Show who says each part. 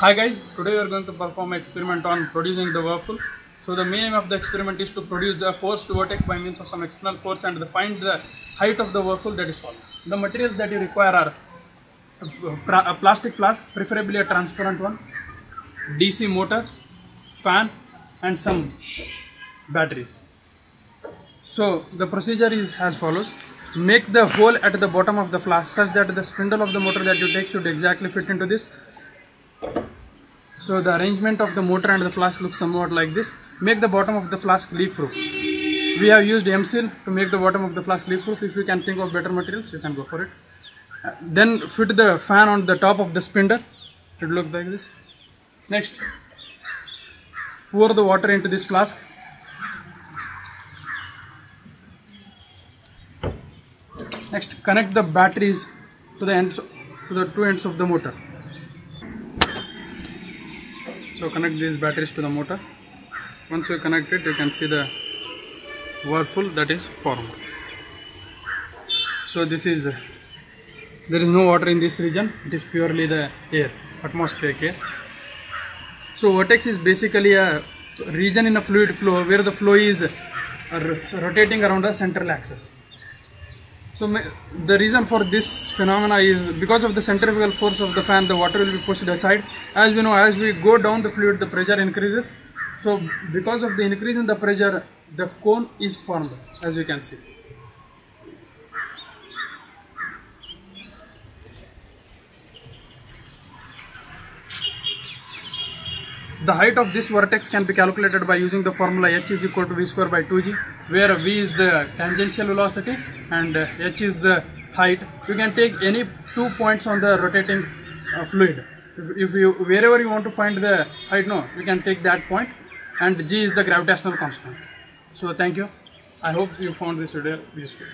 Speaker 1: Hi guys, today we are going to perform an experiment on producing the whirlpool. So the main aim of the experiment is to produce a forced vortex by means of some external force and find the height of the whirlpool that is followed. The materials that you require are a plastic flask, preferably a transparent one, DC motor, fan and some batteries. So the procedure is as follows. Make the hole at the bottom of the flask such that the spindle of the motor that you take should exactly fit into this. So the arrangement of the motor and the flask looks somewhat like this. Make the bottom of the flask leak proof. We have used M-Seal to make the bottom of the flask leak proof. If you can think of better materials, you can go for it. Then fit the fan on the top of the spindle. It will look like this. Next, pour the water into this flask. Next, connect the batteries to the two ends of the motor. So connect these batteries to the motor. Once you connect it, you can see the whirlpool that is formed. So there is no water in this region. It is purely the air, atmospheric air. So vortex is basically a region in a fluid flow where the flow is rotating around a central axis. So the reason for this phenomena is because of the centrifugal force of the fan, the water will be pushed aside. As we know, as we go down the fluid, the pressure increases. So because of the increase in the pressure, the cone is formed, as you can see. The height of this vortex can be calculated by using the formula h is equal to v square by 2g, where v is the tangential velocity and h is the height. You can take any 2 points on the rotating fluid. If you wherever you want to find the height, you can take that point, and g is the gravitational constant. So thank you. I hope you found this video useful.